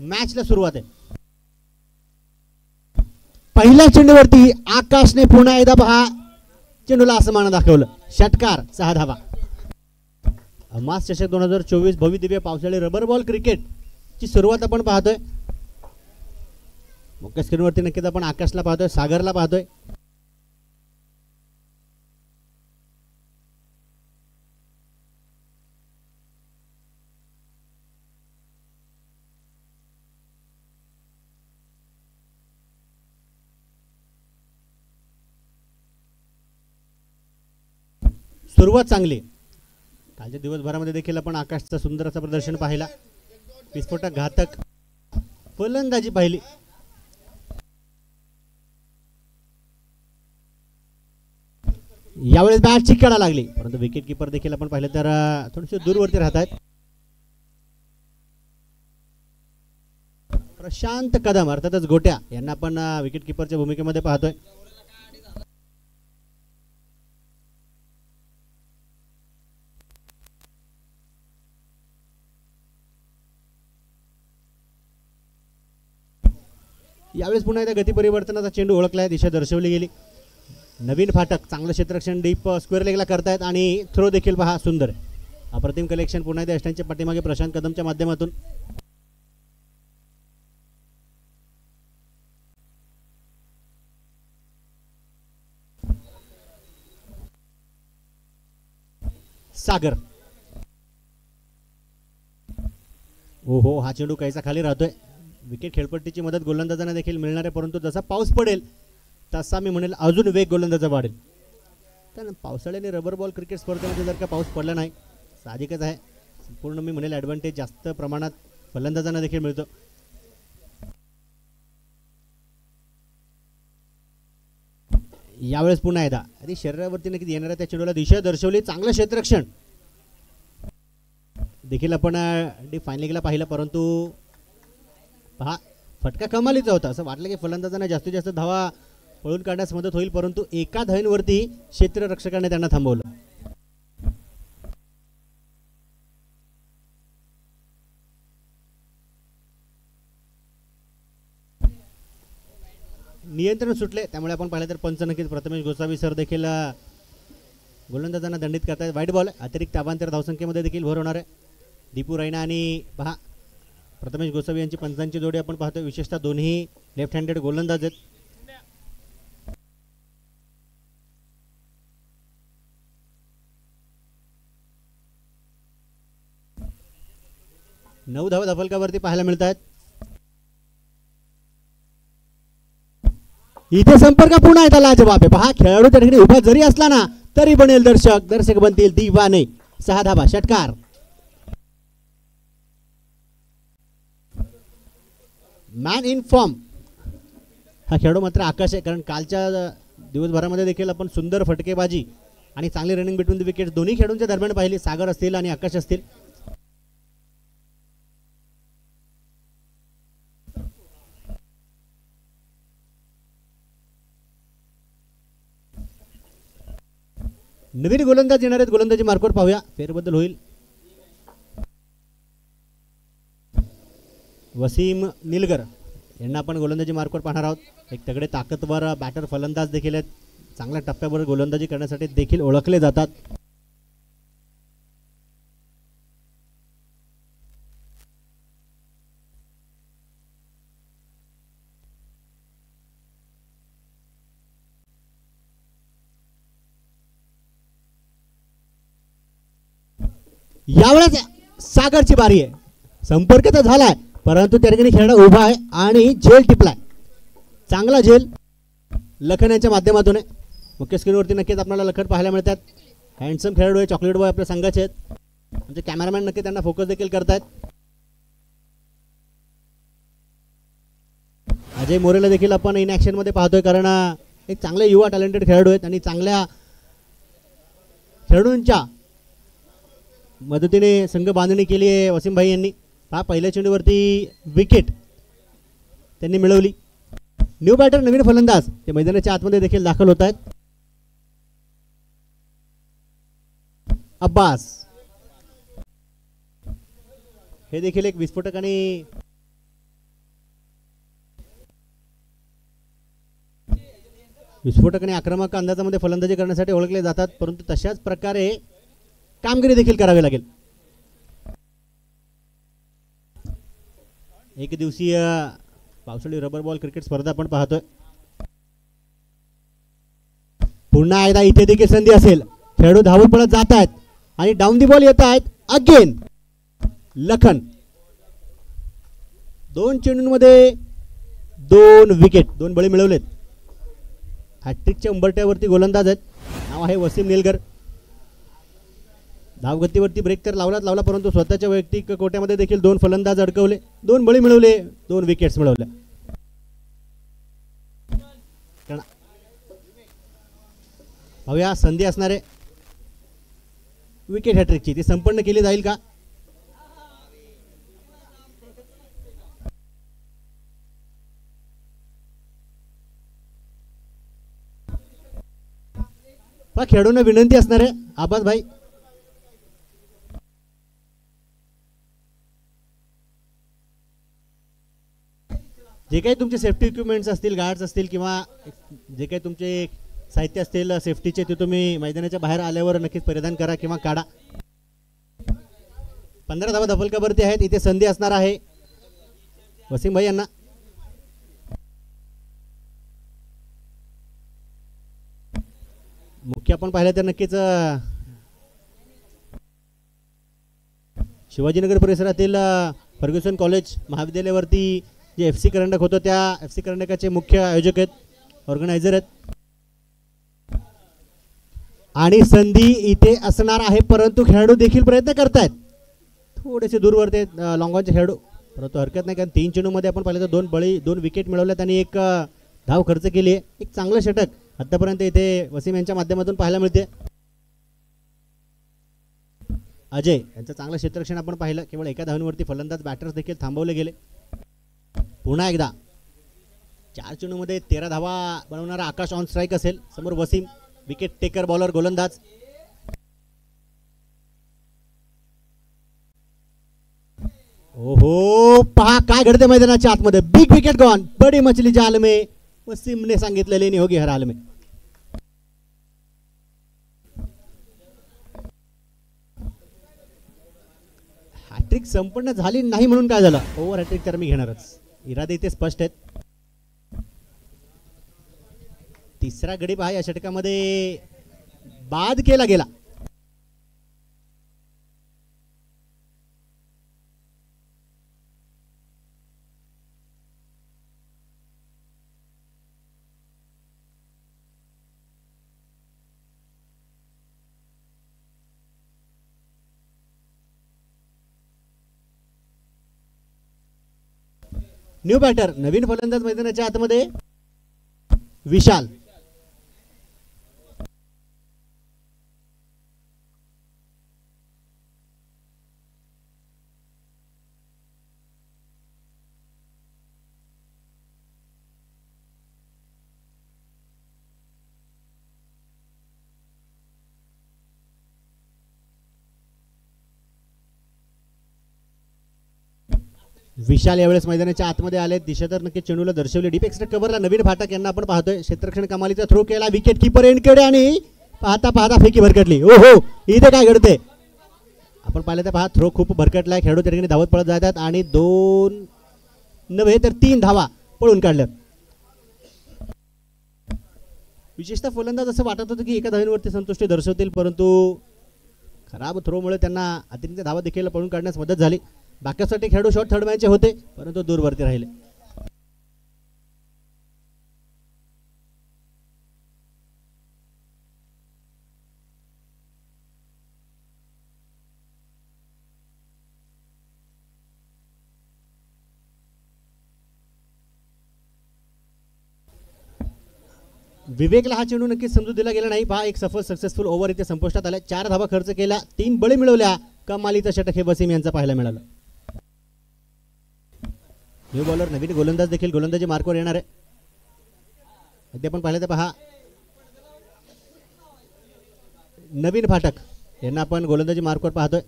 मॅचला सुरुवात आहे. पहिल्या चेंडूवरती आकाशने पुन्हा एकदा पहा चेंडूला असमान दाखवलं. षटकार 6 धावा. मास चषक 2024 भव्य दिव्य पावसाळी रबर बॉल क्रिकेट ची सुरुवात आपण पाहतोय. मुख्य स्क्रीनवरती नक्कीच आपण आकाशला पाहतोय, सागरला पाहतोय. सुरुवात चांगली. कालच्या दिवसभरामध्ये देखील आपण आकाशचं सुंदर असं प्रदर्शन पाहिला. विस्फोटक घातक फलंदाजी पाहिली. यावेळेस बॅट चिकायला लागली, परंतु विकेट किपर देखील आपण पाहिलं तर थोडेसे दूरवरती राहत आहेत. प्रशांत कदम अर्थातच गोट्या यांना आपण विकेट किपरच्या भूमिकेमध्ये पाहतोय. यावेळेस पुन्हा एकदा गती परिवर्तनाचा चेंडू ओळखलाय, दिशा दर्शवली गेली. नवीन फाटक चांगलं क्षेत्ररक्षण डीप स्क्वेअर लेगला करतायत आणि थ्रो देखील पहा सुंदर. अप्रतिम कलेक्शन पुन्हा एकदा यष्टांच्या पाठीमागे प्रशांत कदमच्या माध्यमातून. सागर ओहो, हा चेंडू काहीसा खाली राहतोय. विकेट खेळपट्टीची मदत गोलंदाजांना देखील मिळणार आहे, परंतु जसा पाऊस पडेल तसा मी म्हणेल अजून वेग गोलंदाजा वाढेल. तर पावसाळ्याने रबर बॉल क्रिकेट स्पर्धेमध्ये जर का पाऊस पडला नाही, साहजिकच आहे संपूर्ण मी म्हणेल ॲडव्हान्टेज जास्त प्रमाणात फलंदाजांना देखील मिळतो. यावेळेस पुन्हा एकदा आधी शरीरावरती नक्की येणाऱ्या त्या चेंडूला दिशा दर्शवली. चांगलं क्षेत्ररक्षण देखील आपण फायनल लीगला पाहिलं, परंतु पहा फटका कमालीचा होता. असं वाटलं की फलंदाजांना जास्तीत जास्त धावा पळून काढण्यास मदत होईल, परंतु एका धावेवरती क्षेत्ररक्षकाने त्यांना थांबवलं. नियंत्रण सुटले, त्यामुळे आपण पाहिलं तर पंच नक्कीच प्रथमेश गोसावी सर देखील गोलंदाजांना दंडित करतायत. व्हाईट बॉल अतिरिक्त अवांतर धावसंख्येमध्ये देखील भर होणार आहे. दीपू रैना आणि पहा प्रथमेश गोसावी यांची पंचांची जोडी आपण पाहतोय. विशेषतः दोन्ही लेफ्ट हँडेड गोलंदाज आहेत. नऊ धावा धफलकावरती पाहायला मिळत आहेत. इथे संपर्क पुन्हा येतात लाजवाब आहे. पहा खेळाडू त्या ठिकाणी उभा जरी असला ना तरी बनेल दर्शक, दर्शक बनतील दिवाने. 6 धावा. षटकार. मॅन इन फॉर्म हा खेळाडू मात्र आकाश आहे, कारण कालच्या दिवसभरामध्ये देखील आपण सुंदर फटकेबाजी आणि चांगली रनिंग बिटवीन द विकेट दोन्ही खेळाडूंच्या दरम्यान पाहिली. सागर असतील आणि आकाश असतील. नवीन गोलंदाज येणार आहेत. गोलंदाजी मार्कवर पाहूया, फेरबदल होईल. वसीम निलगर यांना आपण गोलंदाजी मार्कवर पाहणार आहोत. एक तगडे ताकदवर बॅटर फलंदाज देखील आहेत. चांगल्या टप्प्यावर गोलंदाजी करण्यासाठी देखील ओळखले जातात. यावेळेस सागरची बारी आहे. संपर्क तर झालाय, परंतु त्या ठिकाणी खेळाडू उभा आहे आणि झेल टिपलाय. चांगला झेल लखन यांच्या माध्यमातून आहे. मुख्य स्क्रीनवरती नक्कीच आपल्याला लखन पाहायला मिळतात. हँडसम खेळाडू आहे, चॉकलेट बॉय आपल्या संघाचे आहेत. म्हणजे कॅमेरामॅन नक्की त्यांना फोकस देखील करतायत. अजय मोरेला देखील आपण इन ॲक्शन मध्ये पाहतोय, कारण एक चांगले युवा टॅलेंटेड खेळाडू आहेत आणि चांगल्या खेळाडूंच्या मदतीने संघ बांधणी केली आहे वसीम भाई यांनी. हा पहिल्या चेंडूवरती विकेट त्यांनी मिळवली. न्यू बॅटर नवीन फलंदाज ते मैदानाच्या आतमध्ये देखील दाखल होत आहेत. अब्बास हे देखील एक विस्फोटक आणि विस्फोटक आणि आक्रमक अंदाजामध्ये फलंदाजी करण्यासाठी ओळखले जातात, परंतु तशाच प्रकारे कामगिरी देखील करावी लागेल. एक दिवसीय पावसाळी रबर बॉल क्रिकेट स्पर्धा आपण पाहतोय. पुन्हा एकदा इथे देखील संधी असेल. खेळाडू धावत पळत जात आहेत आणि डाऊन दी बॉल येत आहेत. अगेन लखन 2 चेंडूंमध्ये 2 विकेट, 2 बळी मिळवलेत. हॅट्रिकच्या उंबरट्यावरती गोलंदाज आहेत. नाव आहे वसीम निलगर. धावगतीवरती ब्रेक तर लावला, परंतु स्वतःच्या वैयक्तिक कोट्यामध्ये देखील 2 फलंदाज अडकवले, 2 बळी मिळवले, 2 विकेट्स मिळवल्या. पाहूया संधी असणारे विकेट हॅट्रिकची ती संपन्न केली जाईल का? खेळाडूंना विनंती असणार आहे, आबाद भाई जे काही तुमचे सेफ्टी इक्विपमेंट्स असतील, गार्ड्स असतील किंवा जे काही तुमचे साहित्य असतील सेफ्टीचे, ते तुम्ही मैदानाच्या बाहेर आल्यावर नक्कीच परिधान करा किंवा काढा. 15 धावा धपलकावरती आहेत. इथे संधी असणार आहे वसीम भाई यांना. मुख्य आपण पाहिलं तर नक्कीच शिवाजीनगर परिसरातील फर्ग्युसन कॉलेज महाविद्यालयावरती जे FC करंडक होतं, त्या FC करंडकाचे मुख्य आयोजक आहेत, ऑर्गनायझर आहेत. आणि संधी इथे असणार आहे, परंतु खेळाडू देखील प्रयत्न करतायत. थोडेसे दूरवरती लॉंगॉनचे खेळाडू, परंतु हरकत नाही, कारण 3 चेंडूमध्ये आपण पाहिलं तर 2 बळी, 2 विकेट मिळवल्यात आणि 1 धाव खर्च केली आहे. एक चांगलं षटक आतापर्यंत इथे वसीम यांच्या माध्यमातून पाहायला मिळते. अजय यांचं चांगलं क्षेत्ररक्षण आपण पाहिलं. केवळ 1 धावांवरती फलंदाज बॅटर्स देखील थांबवले गेले. पुन्हा एकदा 4 चेंडूमध्ये 13 धावा बनवणारा आकाश ऑन स्ट्राईक असेल. समोर वसीम विकेट टेकर बॉलर गोलंदाज. ओहो, पहा काय घडते मैदानाच्या आतमध्ये. Big wicket gone. बडी मछली जाल में, वसीमने सांगितलेले नाही होगी हर हाल में. हॅट्रिक संपन्न झाली नाही म्हणून काय झालं? ओव्हर हॅट्रिक तर मी घेणारच. इरादे इथे स्पष्ट आहेत. तिसरा गडी पहा या षटकामध्ये बाद केला गेला. न्यू बॅटर, नवीन फलंदाज मैदानाच्या आतमध्ये विशाल. विशाल यावेळेस मैदानाच्या आतमध्ये आले. दिशा तर नक्की चेंडूला दर्शवली. डीप एक्स्ट्रा कव्हरला नवीन फाटक यांना आपण पाहतोय. क्षेत्ररक्षण कमालीचा थ्रो केला. विकेट किपर एंडकडे आणि पाहता पाहता फेकी भरकटली. ओहो, इथे काय घडते आपण पाहिलं तर पहा, थ्रो खूप भरकटलाय. खेळाडू त्या ठिकाणी धावत पळत जातात आणि 2 नव्हे तर 3 धावा पळून काढल्यात. विशेषतः फलंदाज असं वाटत होतं की 1 धावेवरती संतुष्टी दर्शवतील, परंतु खराब थ्रोमुळे त्यांना अतिरिक्त धावा देखील पळून काढण्यास मदत झाली. बाकीसाठी खेळाडू शॉट थर्ड मॅनचे होते, परंतु दूरवरती राहिले. विवेकला हा चेंडू नक्कीच समजू दिला गेला नाही. पहा, एक सक्सेसफुल ओव्हर इथे संपुष्टात आला. 4 धावा खर्च केला, 3 बळी मिळवल्या. कमालीचं षटक हे वसीम यांचा पाहायला मिळालं. न्यू बॉलर, नवीन गोलंदाज देखील गोलंदाजी मार्कवर येणार आहे. अद्याप आपण पाहिलं तर पहा, नवीन फाटक यांना आपण गोलंदाजी मार्कवर पाहतोय.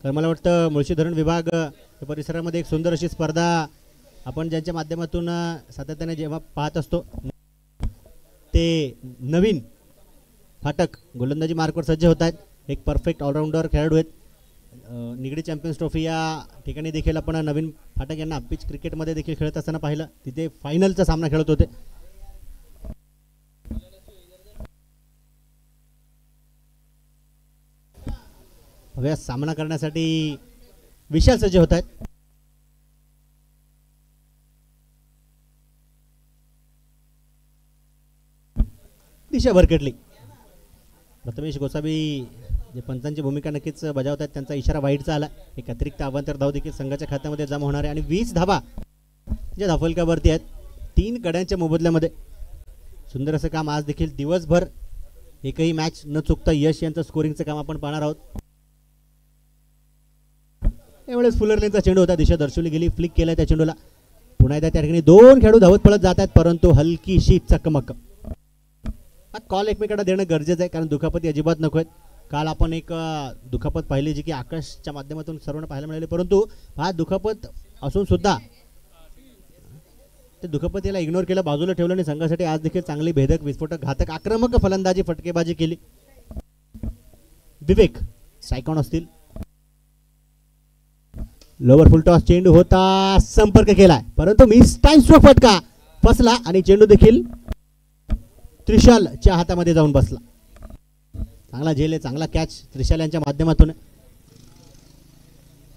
तर मला वाटतं मुळशी धरण विभाग परिसरामध्ये एक सुंदर अशी स्पर्धा आपण ज्यांच्या माध्यमातून सातत्याने जेव्हा पाहत असतो ते नवीन फाटक गोलंदाजी मार्कवर सज्ज होत आहेत. एक परफेक्ट ऑलराऊंडर खेळाडू आहेत. निगडी चॅम्पियन्स ट्रॉफी या ठिकाणी देखील आपण नवीन फाटक यांना पिच क्रिकेटमध्ये देखील खेळत असताना पाहिलं. तिथे फायनलचा सामना खेळत होते. हव्या सामना करण्यासाठी विशाल सज्ज होत आहेत. दिशा भरकटली. प्रथमेश गोसावी जे पंचांची भूमिका नक्कीच बजावत आहेत. त्यांचा इशारा वाईटचा आला. एक अतिरिक्त अवांतर धाव देखील संघाच्या खात्यामध्ये जमा होणार आहे आणि 20 धावा ज्या धावफलकावरती आहेत 3 गड्यांच्या मोबदल्यामध्ये. सुंदर असं काम आज देखील दिवसभर एकही मॅच न चुकता यश यांचं स्कोरिंगचं काम आपण पाहणार आहोत. यावेळेस फुलरलेनचा चेंडू होता. दिशा दर्शवली गेली. फ्लिक केलाय त्या चेंडूला. पुन्हा एकदा त्या ठिकाणी 2 खेळाडू धावत पळत जात आहेत परंतु हलकीशी चकमक. हा कॉल एकमेकांना देणं गरजेचं आहे कारण दुखापती अजिबात नको आहेत. काल आपण एक दुखापत पाहिली जी की आकाशच्या माध्यमातून सर्वांना पाहायला मिळाली परंतु हा दुखापत असून सुद्धा ते दुखापतीला इग्नोर केलं, बाजूला ठेवलं आणि संघासाठी आज देखील चांगली भेदक विस्फोटक घातक आक्रमक फलंदाजी फटकेबाजी केली. विवेक सायकॉन असतील. लोअर फुल टॉस चेंडू होता. संपर्क केलाय परंतु मिस टाइम स्ट्रोक फटका फसला आणि चेंडू देखील त्रिशालच्या हातामध्ये जाऊन बसला. चांगला झेल आहे. चांगला कॅच त्रिशाल यांच्या माध्यमातून.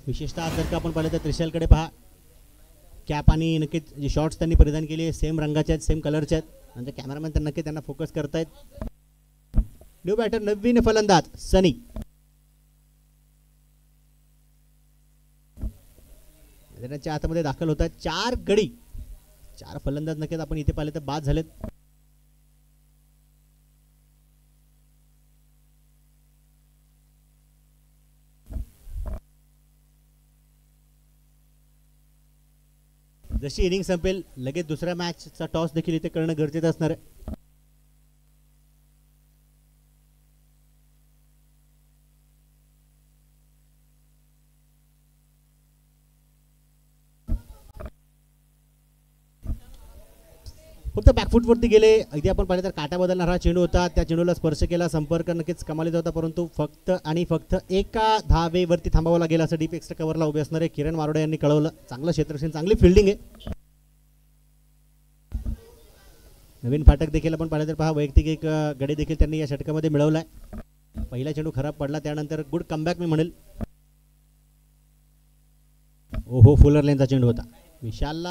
विशेषतः जर का आपण पाहिलं तर त्रिशालकडे पहा. कॅप आणि नक्कीच जे शॉर्ट्स त्यांनी परिधान केले सेम रंगाचे आहेत, सेम कलरचे आहेत. म्हणजे कॅमेरामॅन तर नक्की त्यांना फोकस करतायत. न्यू बॅटर नवीन फलंदाज सनी. मैदानाच्या हातामध्ये दाखल होत आहेत. 4 गडी 4 फलंदाज नक्कीच आपण इथे पाहिले तर बाद झालेत. जशी इनिंग संपेल लगेच दुसऱ्या मॅचचा टॉस देखील इथे करणं गरजेचं असणार आहे. फक्त बॅकफुटवरती गेले. अगदी आपण पाहिलं तर काटा बदलणारा चेंडू होता. त्या चेंडूला स्पर्श केला. संपर्क नक्कीच कमालीचा होता परंतु फक्त आणि फक्त एका धावेवरती थांबावं लागेल असं डीप एक्स्ट्रा कव्हरला उभे असणारे किरण मारोडे यांनी कळवलं. चांगलं क्षेत्ररक्षण, चांगली फिल्डिंग आहे. नवीन फाटक देखील आपण पाहिलं तर पहा वैयक्तिक एक गडी देखील त्यांनी या षटकामध्ये मिळवलाय. पहिला चेंडू खराब पडला त्यानंतर गुड कमबॅक मी म्हणेल. ओहो फुलर लेनचा चेंडू होता. विशालला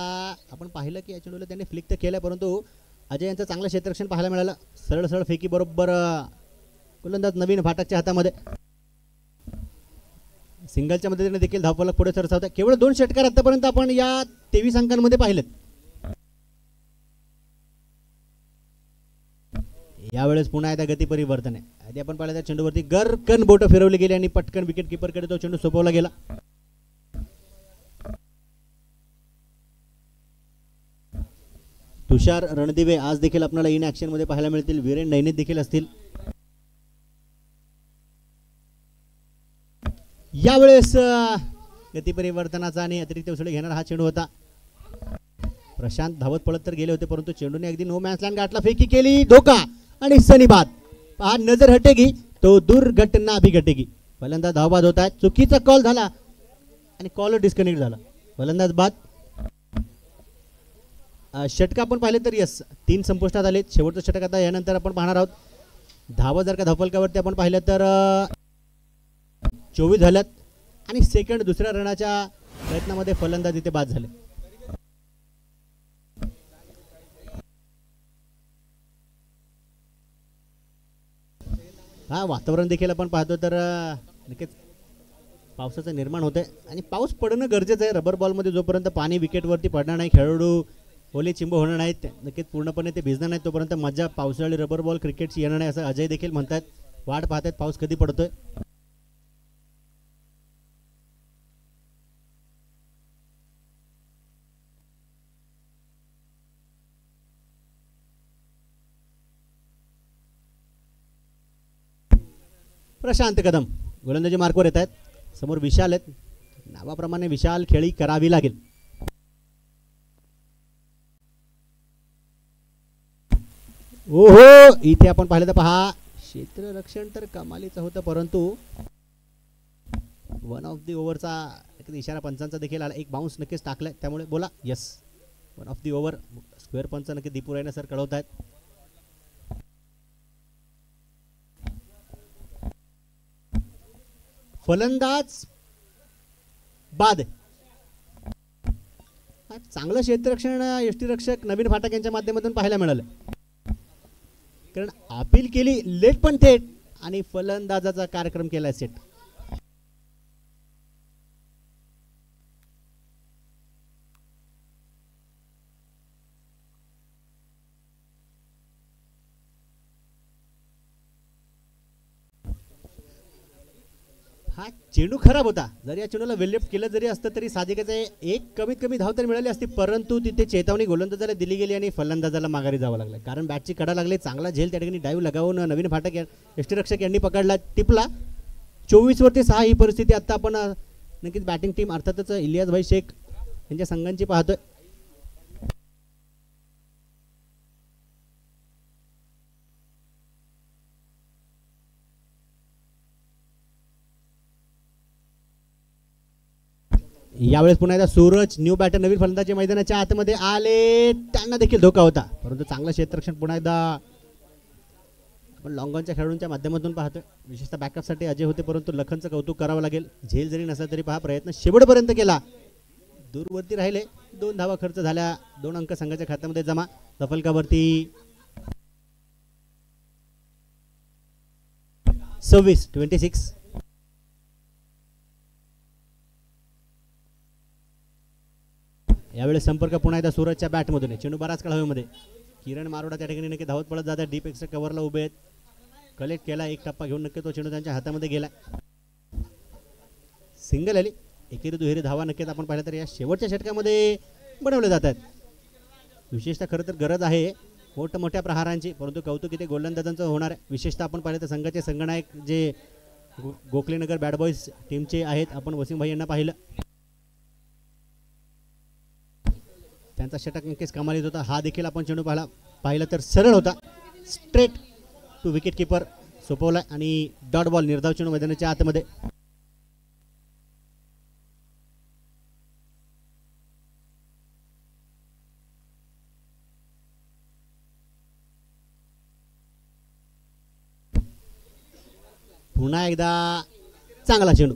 आपण पाहिलं की या चेंडूला त्यांनी फ्लिक तर केलं परंतु अजय यांचं चांगलं क्षेत्ररक्षण पाहायला मिळालं. सरळ सरळ फेकी बरोबर गोलंदाज नवीन फाटकच्या हातामध्ये. सिंगलच्या मदतीने देखील धावफलक पुढे सरसावत आहे. केवळ 2 षटकार आतापर्यंत आपण या 23 अंकांमध्ये पाहिलेत. यावेळेस पुन्हा एकदा गती परिवर्तन आहे. आधी आपण पाहिलं त्या चेंडूवरती गरकन बोट फिरवली गेली आणि पटकन विकेट किपरकडे तो चेंडू सोपवला गेला. तुषार रणदिवे आज देखील आपल्याला इन ऍक्शन मध्ये पाहायला मिळतील. वीरेन नैनित देखील असतील. यावेळेस गती परिवर्तनाचा आणि अतिरिक्त उसळी घेणारा हा चेंडू होता. प्रशांत धावत पळत तर गेले होते परंतु चेंडूने अगदी नो मॅच लाईन गाठला. फेकी केली. धोका आणि सनी बाद. पहा नजर हटेगी तो दुर्घटना भी घटेगी. फलंदाज धावबाद होत आहे. चुकीचा कॉल झाला आणि कॉल डिस्कनेक्ट झाला. फलंदाज बाद. षटक आपण पाहिले तर यस 3 संपुष्टात आले. शेवटचं षटक आता यानंतर आपण पाहणार आहोत. धावा जर का धावफलकावरती आपण पाहिलं तर 24 झाल्यात आणि सेकंड दुसऱ्या रनाच्या प्रयत्नामध्ये फलंदाज इथे बाद झाले. हा वातावरण देखील आपण पाहतो तर नक्कीच पावसाचं निर्माण होतंय आणि पाऊस पडणं गरजेचं आहे. रबर बॉलमध्ये जोपर्यंत पाणी विकेटवरती पडणार नाही, खेळाडू ओले चिंब होणार नाहीत, नक्कीच पूर्णपणे ते भिजणार नाहीत तोपर्यंत मजा पावसाळी रबर बॉल क्रिकेटची येणार नाही असं अजय देखील म्हणतात. वाट पाहतात पाऊस कधी पडतोय. प्रशांत कदम गोलंदाजी मार्कवर येत आहेत. समोर विशाल आहेत. नावाप्रमाणे विशाल खेळी करावी लागेल. ओहो, इथे आपण पाहिलं तर पहा क्षेत्ररक्षण तर कमालीचं होतं, परंतु वन ऑफ दी ओव्हरचा इशारा पंचांचा देखील आला. एक बाउन्स नक्कीच टाकलाय, त्यामुळे बोला yes, one of the over. Square punch नक्की दीपू रायना सर कळवत आहेत. फलंदाज बाद. चांगलं क्षेत्ररक्षण यष्टीरक्षक नवीन फाटक यांच्या माध्यमातून पाहायला मिळालं, कारण अपील केली लेट पण थेट आणि फलंदाजाचा कार्यक्रम केलाय सेट. हा चेंडू खराब होता. जरी या चेंडूला वेललेफ्ट केलं जरी असतं तरी साधिकाचे एक कमीत कमी धाव तर मिळाली असती, परंतु तिथे चेतावणी गोलंदाजाला दिली गेली आणि फलंदाजाला माघारी जावं लागलं, कारण बॅटची कडा लागली. चांगला झेल त्या ठिकाणी डाईव्ह लगावून नवीन फाटक यष्टीरक्षक यांनी पकडला, टिपला. 24 वरती 6 ही परिस्थिती. आता आपण नक्कीच बॅटिंग टीम अर्थातच इलियास भाई शेख यांच्या संघांची पाहतोय. यावेळेस पुन्हा एकदा सूरज न्यू बॅटर नवीन फलंदाजी मैदानाच्या आतमध्ये आले, त्यांना देखील धोका होता, परंतु चांगलं क्षेत्ररक्षण पुन्हा एकदा आपण लॉंगॉनच्या खेळाडूंच्या माध्यमातून पाहतोय. विशेषतः बॅकअपसाठी अजय होते, परंतु लखनचं कौतुक करावं लागेल. झेल जरी नसला तरी पहा प्रयत्न शेवटपर्यंत केला. दूरवरती राहिले, 2 धावा खर्च झाल्या, 2 अंक संघाच्या खात्यामध्ये जमा. दफलकावरती 26. यावेळेस संपर्क पुन्हा एकदा सूरजच्या बॅटमधून आहे. चेंडू बराच काळ हवेमध्ये. किरण मारोडा त्या ठिकाणी नक्की धावत पडत जातात. डीप एक्स्ट्रा कव्हरला उभे आहेत. कलेक्ट केला, एक टप्पा घेऊन नक्की तो चेंडू त्यांच्या हातामध्ये गेला. सिंगल आली. एकेरी दुहेरी धावा नक्कीच आपण पाहिलं तर या शेवटच्या षटकामध्ये बनवले जातात. विशेषतः खरं तर गरज आहे मोठमोठ्या प्रहारांची, परंतु कौतुक इथे गोलंदाजांचं होणार आहे. विशेषतः आपण पाहिलं तर संघाचे संघनायक जे गोखलेनगर बॅड बॉईज टीमचे आहेत, आपण वसीम भाई यांना पाहिलं, त्यांचा षटक नक्कीच कमालीत होता. हा देखील आपण चेंडू पाहिला तर सरळ होता, स्ट्रेट टू विकेट किपर सोपवला आणि डॉट बॉल निर्धाव चेंडू मैदानाच्या आतमध्ये. पुन्हा एकदा चांगला चेंडू.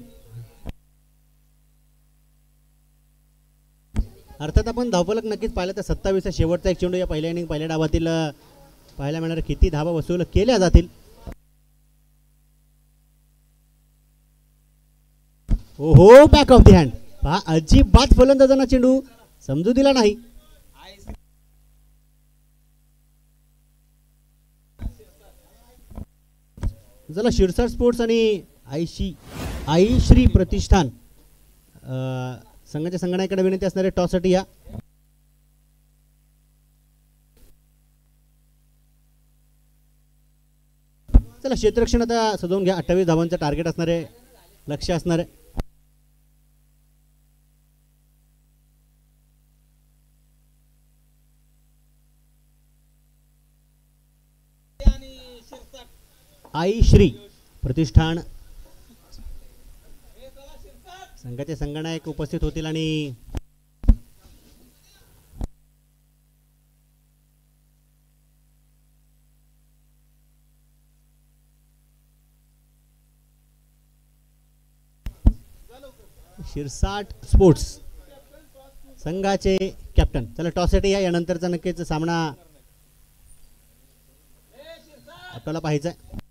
अर्थात आपण धावफलक नक्कीच पाहिलं तर 27 शेवटचा एक चेंडू या पहिल्या इनिंग पहिल्या डावातील पाहायला मिळणार. किती धावा वसूल केल्या जातील. ओहो, बॅक ऑफ दी हँड. पहा अजिबात फलंदाजांना चेंडू समजू दिला नाही. चला, शिरसाट स्पोर्ट्स आणि आई श्री प्रतिष्ठान संघाच्या संघनायकाकडे विनंती असणारे टॉससाठी या. चला, क्षेत्ररक्षण आता सजवून घ्या. 28 धावांचं टार्गेट असणारे लक्ष्य असणारे. आई श्री प्रतिष्ठान संघाचे संघनायक उपस्थित होतील आणि शिरसाट स्पोर्ट्स संघाचे कॅप्टन. चला, टॉससाठी या. यानंतरचा नक्कीच सामना आपल्याला पाहायचा आहे.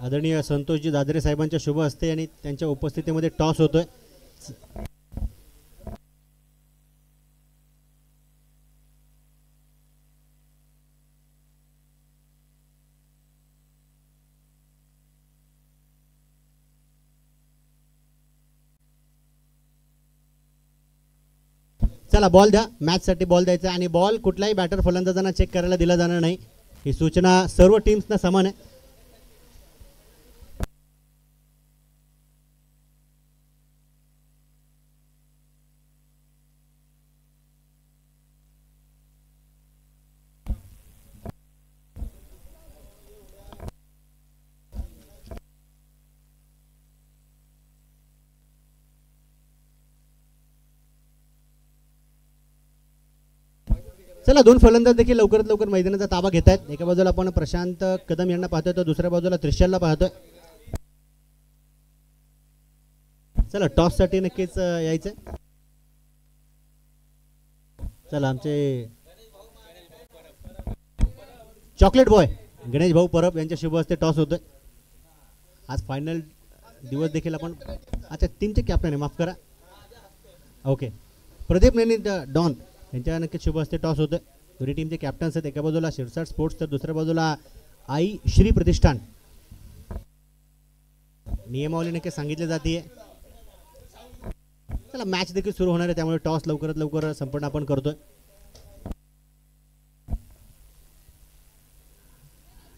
आदरणीय संतोषजी दादरे साहेबांच्या शुभ हस्ते आणि त्यांच्या उपस्थितीमध्ये टॉस होतोय. चला बॉल द्या, मॅचसाठी बॉल द्यायचा आणि बॉल कुठल्याही बॅटर फलंदाजांना चेक करायला दिला जाणार नाही. ही सूचना सर्व टीम्सना समान आहे. चला दोन फलंदाज देखील लवकरात लवकर मैदानाचा ताबा घेत आहेत. एका बाजूला आपण प्रशांत कदम यांना पाहतोय तर दुसऱ्या बाजूला त्रिशालला पाहतोय. चला टॉस साठी नक्कीच यायचंय. चला आमचे चॉकलेट बॉय गणेश भाऊ परब यांच्या शुभ हस्ते टॉस होतोय. आज फायनल दिवस देखील आपण अच्छा टीमचे कॅप्टन आहे, माफ करा. ओके, प्रदीप नेनी डॉन यांच्या नक्कीच शुभ हस्ते टॉस होतोय. दोन्ही टीमचे कॅप्टन्स आहेत. एका बाजूला शिरसाट स्पोर्ट्स तर दुसऱ्या बाजूला आई श्री प्रतिष्ठान. नियमावली नक्की सांगितली जाते. चला मॅच देखील सुरू होणार आहे, त्यामुळे टॉस लवकरात लवकर संपन्न आपण करतोय.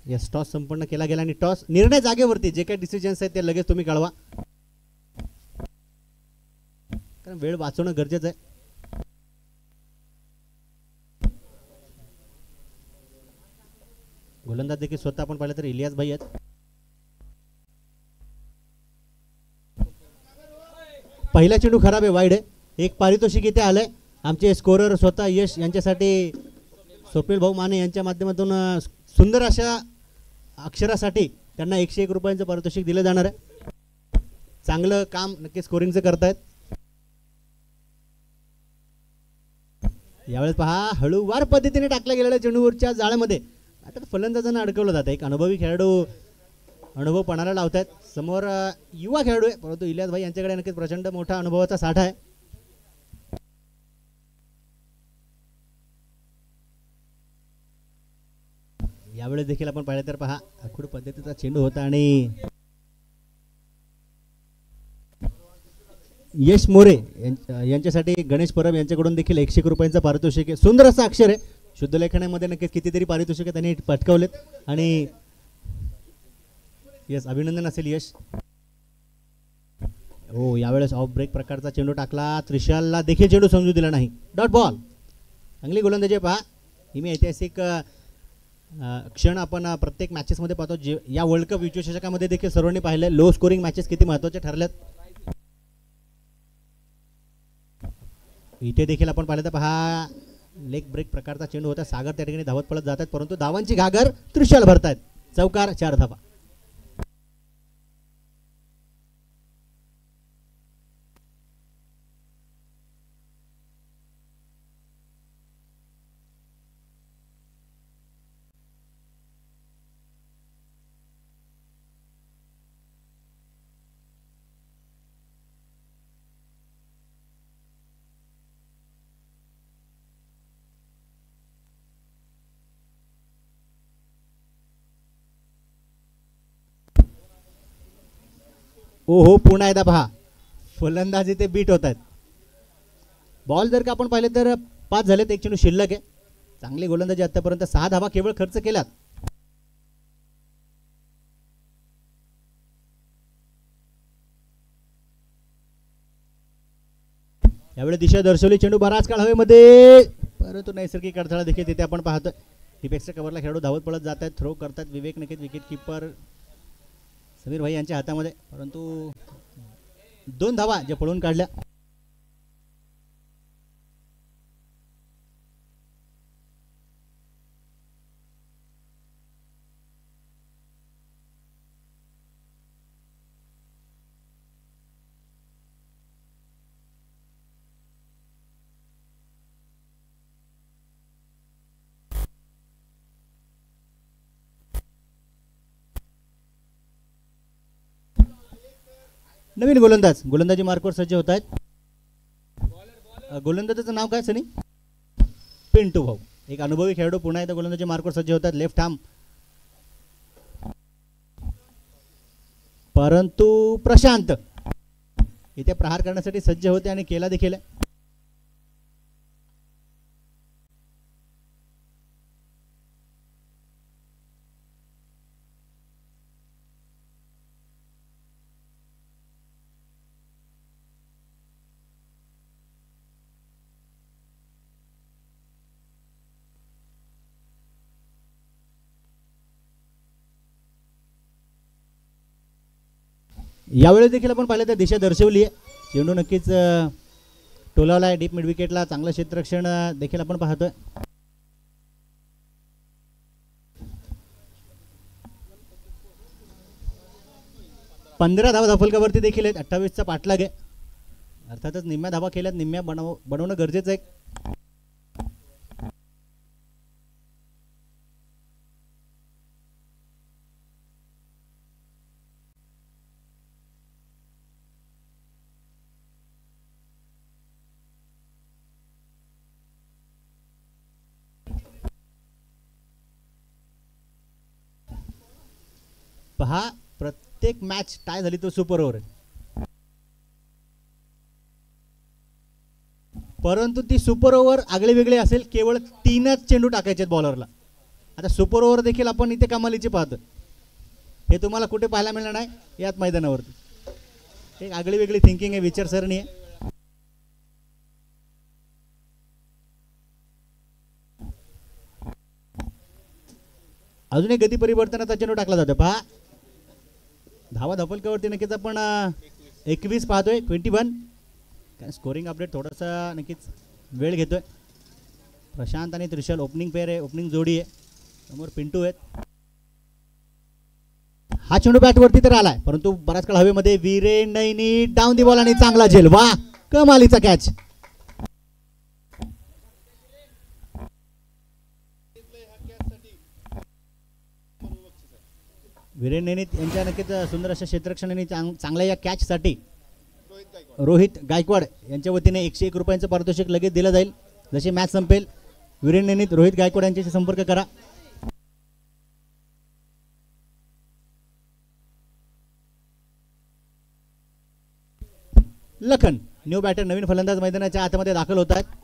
यस, टॉस संपन्न केला गेला आणि टॉस निर्णय जागेवरती जे काही डिसिजन्स आहेत ते लगेच तुम्ही कळवा, कारण वेळ वाचवणं गरजेचं आहे. गोलंदाज देखील स्वतः आपण पाहिलं तर इलियास भाई आहेत. पहिला चेंडू खराब आहे, वाईड आहे. एक पारितोषिक इथे आलंय. आमचे स्कोरर स्वतः यश यांच्यासाठी स्वप्नील भाऊ माने यांच्या माध्यमातून सुंदर अशा अक्षरासाठी त्यांना 101 रुपयांचं पारितोषिक दिलं जाणार आहे. चांगलं काम नक्की स्कोरिंगचं करतायत. यावेळेस पहा हळूवार पद्धतीने टाकल्या गेलेल्या चेंडूवरच्या जाळ्यामध्ये आता फलंदाजांना अडकवलं जातं. एक अनुभवी खेळाडू अनुभव पणाला लावतात. समोर युवा खेळाडू आहे, परंतु इलियास भाई यांच्याकडे नक्कीच प्रचंड मोठा अनुभवाचा साठा आहे. यावेळेस देखील आपण पाहिलं तर पहा आखूड पद्धतीचा चेंडू होता आणि यश मोरे यांच्यासाठी गणेश परब यांच्याकडून देखील 101 रुपयांचं पारितोषिक आहे. सुंदर असं अक्षर आहे. शुद्ध लेखनामध्ये नक्कीच कितीतरी पारितोषिक त्यांनी पटकावलेत आणि यस अभिनंदन असेल यश. हो, यावेळेस ऑफ ब्रेक प्रकारचा चेंडू टाकला. त्रिशालला देखील चेंडू समजू दिला नाही. Dot ball. चांगली गोलंदाजी पहा. ही मी ऐतिहासिक क्षण आपण प्रत्येक मॅचेसमध्ये पाहतो. जे या वर्ल्ड कप विश्वचषकामध्ये देखील सर्वांनी पाहिलं लो स्कोरिंग मॅचेस किती महत्त्वाचे ठरल्यात. इथे देखील आपण पाहिलं तर पहा लेग ब्रेक प्रकारचा चेंडू होता. सागर त्या ठिकाणी धावत पळत जातात, परंतु धावांची घागर त्रिशाल भरतायत. चौकार, 4 धावा. ओहो, पुन्हा एकदा पहा फलंदाजी ते बीट होत आहेत. बॉल जर का आपण पाहिले तर 5 झालेत, एक चेंडू शिल्लक आहे. चांगली गोलंदाजी आतापर्यंत 6 धावा केवळ खर्च केल्यात. यावेळी दिशा दर्शवली. चेंडू बराच काळ हवेमध्ये, परंतु नैसर्गिक अडथळा देखील तिथे आपण पाहतोय. डिफेक्सच्या कव्हरला खेळाडू धावत पळत जात आहेत, थ्रो करतात. विवेक नक्कीच विकेट किपर समीर भाई यांच्या हातामध्ये, परंतु 2 धावा जे पळून काढल्या. नवीन गोलंदाजी मार्कवर सज्ज होत आहेत. गोलंदाजाचं नाव काय सनी? पिंटू भाऊ. एक अनुभवी खेळाडू पुन्हा एकदा गोलंदाजी मार्कवर सज्ज होतात. लेफ्ट आर्म, परंतु प्रशांत इथे प्रहार करण्यासाठी सज्ज होते आणि केला देखील. यावेळी देखील आपण पाहिलं तर दिशा दर्शवली आहे. चेंडू नक्कीच टोलावला आहे डीप मिड विकेटला. चांगलं क्षेत्ररक्षण देखील आपण पाहतोय. पंधरा धावा धाफलकावरती देखील आहेत. 28चा पाठलाग आहे. अर्थातच निम्म्या धावा केल्यात, निम्म्या बनवणं गरजेचं आहे. पहा, प्रत्येक मॅच टाय झाली तो सुपर ओव्हर, परंतु ती सुपर ओव्हर आगळे वेगळे असेल. केवळ 3च चेंडू टाकायचे बॉलरला. आता सुपर ओव्हर देखील आपण इथे कमालीचे पाहतो. हे तुम्हाला कुठे पाहायला मिळणार नाही यात मैदानावरती. एक आगळी वेगळी थिंकिंग आहे, विचारसरणी आहे. अजून एक गती परिवर्तनाचा चेंडू टाकला जातो. पहा, धावा धपलकावरती नक्कीच आपण 21 पाहतोय. 21. स्कोरिंग अपडेट थोडासा नक्कीच वेळ घेतोय. प्रशांत आणि त्रिशल ओपनिंग पेअर आहे, ओपनिंग जोडी आहे. समोर पिंटू आहेत. हा चेंडू बॅटवरती तर आलाय, परंतु बराच काळ हवेमध्ये. Viren Naini down the ball आणि चांगला झेल. वा, कमालीचा कॅच. वीरेन नैनी यांच्या नक्कीच सुंदर अशा क्षेत्ररक्षणाने चांगल्या या कॅचसाठी रोहित गायकवाड यांच्या वतीने 101 रुपयांचं पारितोषिक लगेच दिलं जाईल जशी मॅच संपेल. वीरेन नैनी रोहित गायकवाड यांच्याशी संपर्क करा. लखन न्यू बॅटर, नवीन फलंदाज मैदानाच्या आतमध्ये दाखल होत आहेत.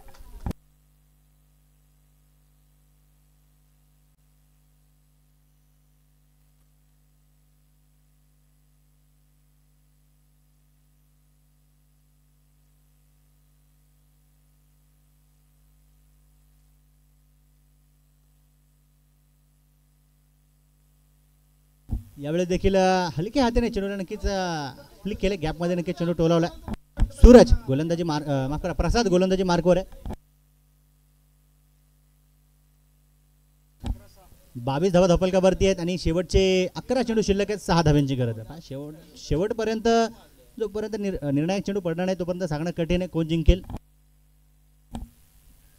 यावेळेस देखील हलक्या हाताने चेंडूला नक्कीच फ्लिक केले. गॅपमध्ये नक्कीच चेंडू टोलावला. सूरज गोलंदाजी माफ करा, प्रसाद गोलंदाजी मार्कवर आहे. 22 धावा धपलकावरती आहेत आणि शेवटचे 11 चेंडू शिल्लक आहेत. 6 धाव्यांची गरज आहे. शेवटपर्यंत जोपर्यंत निर्णायक चेंडू पडणार नाही तोपर्यंत सांगणं कठीण आहे कोण जिंकेल.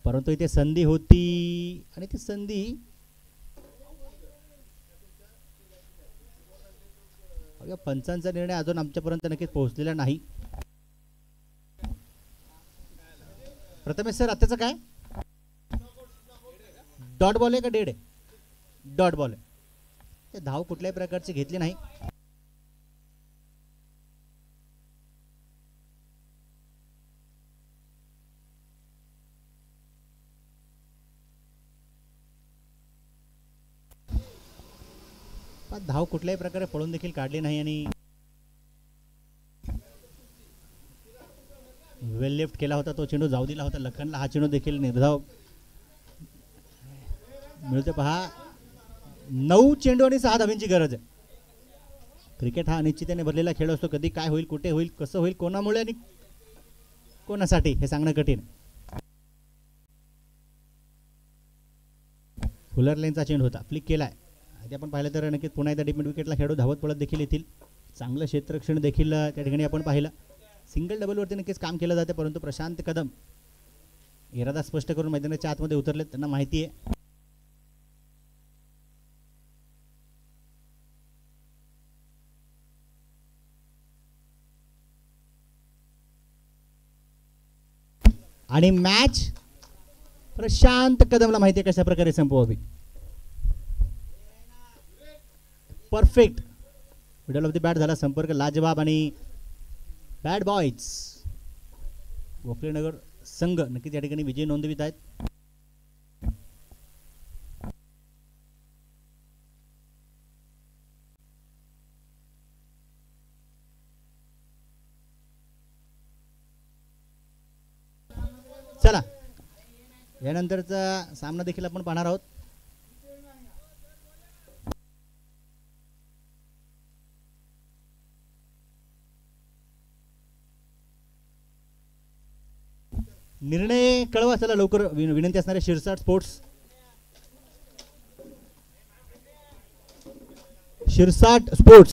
परंतु इथे संधी होती आणि ती संधी पंचांचा निर्णय अजून आमच्यापर्यंत नक्कीच पोहोचलेला नाही. प्रथमेश सर, आताचं काय डॉट बॉल आहे का डेड आहे? डॉट बॉल आहे. धाव कुठल्याही प्रकारची घेतली नाही. धाव कुठल्याही प्रकारे पळून देखील काढली नाही आणि वेल लेफ्ट केला होता तो चेंडू, जाऊ दिला होता लखनला. हा चेंडू देखील निर्धाव मिळते. पहा, 9 चेंडू आणि 6 धाव्यांची गरज आहे. क्रिकेट हा अनिश्चिततेने भरलेला खेळ असतो. कधी काय होईल, कुठे होईल, कसं होईल, कोणामुळे आणि कोणासाठी हे सांगणं कठीण. फुलर लेनचा चेंडू होता, फ्लिक केलाय. आधी आपण पाहिलं तर नक्कीच पुन्हा एकदा डीप मिड विकेटला खेळाडू धावत पळत देखील येतील. चांगलं क्षेत्ररक्षण देखील त्या ठिकाणी आपण पाहिलं. सिंगल डबलवरती नक्कीच काम केलं जाते, परंतु प्रशांत कदम इरादा स्पष्ट करून मैदानाच्या आतमध्ये उतरले. त्यांना माहिती आहे आणि मॅच प्रशांत कदमला माहिती आहे कशा प्रकारे संपवावी. Perfect middle of the bat झाला संपर्क लाजवाब आणि बॅड बॉयज गोखलेनगर संघ नक्कीच या ठिकाणी विजय नोंदवित आहेत. चला, यानंतरचा सामना देखील आपण पाहणार आहोत. निर्णय कळवा चला लवकर, विनंती असणारे शिरसाट स्पोर्ट्स. शिरसाट स्पोर्ट्स